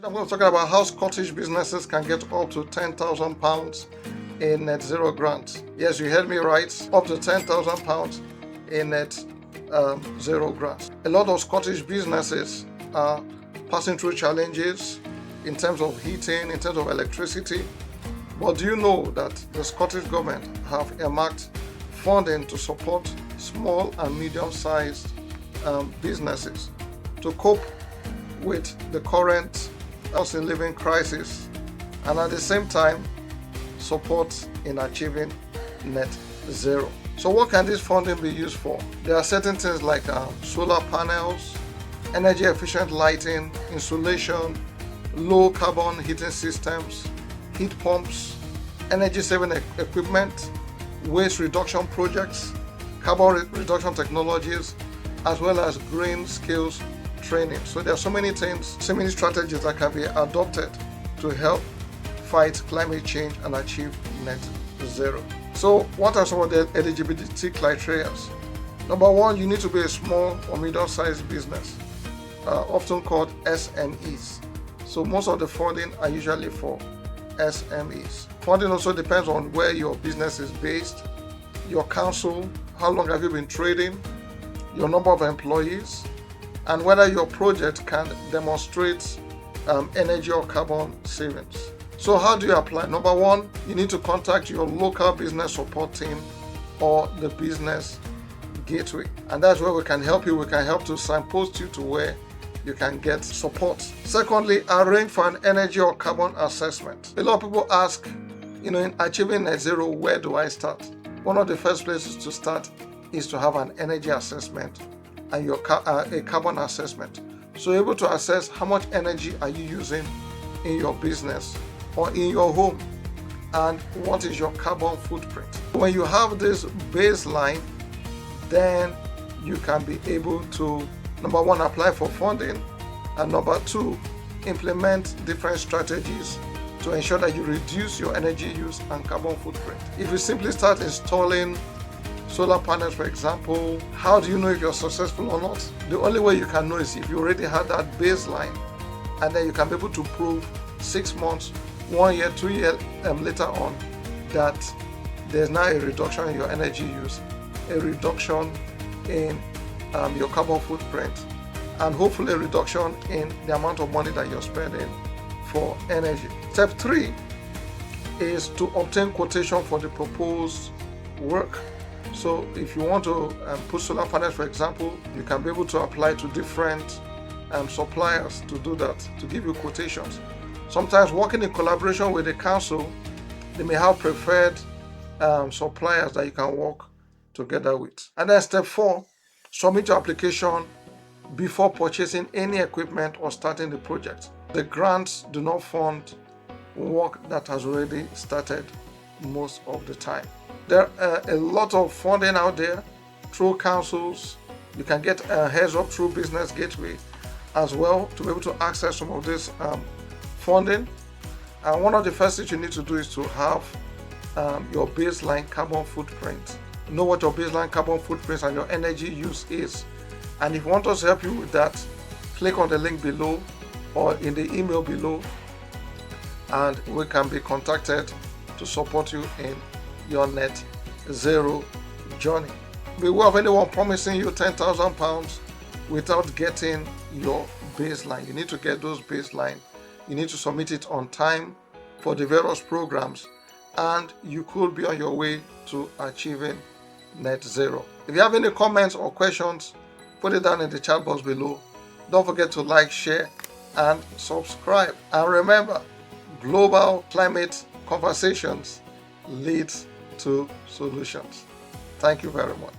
I'm going to talk about how Scottish businesses can get up to £10,000 in net zero grants. Yes, you heard me right, up to £10,000 in net zero grants. A lot of Scottish businesses are passing through challenges in terms of heating, in terms of electricity. But do you know that the Scottish government have earmarked funding to support small and medium-sized businesses to cope with the current cost of living crisis, and at the same time support in achieving net zero. So what can this funding be used for? There are certain things like solar panels, energy efficient lighting, insulation, low carbon heating systems, heat pumps, energy saving equipment, waste reduction projects, carbon reduction technologies, as well as green skills training. So there are so many things, so many strategies that can be adopted to help fight climate change and achieve net zero. So what are some of the eligibility criteria? Number one, you need to be a small or medium-sized business, often called SMEs. So most of the funding are usually for SMEs. Funding also depends on where your business is based, your council, how long have you been trading, your number of employees, and whether your project can demonstrate energy or carbon savings. So how do you apply? Number one, you need to contact your local business support team or the business gateway. And that's where we can help you. We can help to signpost you to where you can get support. Secondly, arrange for an energy or carbon assessment. A lot of people ask, in achieving net zero, where do I start? One of the first places to start is to have an energy assessment and a carbon assessment. So you're able to assess how much energy are you using in your business or in your home, and what is your carbon footprint. When you have this baseline, then you can be able to, number one, apply for funding, and number two, implement different strategies to ensure that you reduce your energy use and carbon footprint. If you simply start installing solar panels, for example, how do you know if you're successful or not? The only way you can know is if you already had that baseline, and then you can be able to prove 6 months, 1 year, 2 years later on that there's now a reduction in your energy use, a reduction in your carbon footprint, and hopefully a reduction in the amount of money that you're spending for energy. Step 3 is to obtain quotation for the proposed work. So if you want to put solar panels, for example, you can be able to apply to different suppliers to do that, to give you quotations. Sometimes working in collaboration with the council, they may have preferred suppliers that you can work together with. And then step 4, submit your application before purchasing any equipment or starting the project. The grants do not fund work that has already started most of the time. There are a lot of funding out there through councils. You can get a heads up through Business Gateway as well to be able to access some of this funding. And one of the first things you need to do is to have your baseline carbon footprint. Know what your baseline carbon footprint and your energy use is. And if you want us to help you with that, click on the link below or in the email below, and we can be contacted to support you in your net zero journey. Beware of anyone promising you £10,000 without getting your baseline. You need to get those baseline. You need to submit it on time for the various programs, and you could be on your way to achieving net zero. If you have any comments or questions, put it down in the chat box below. Don't forget to like, share, and subscribe. And remember, global climate conversations leads to solutions. Thank you very much.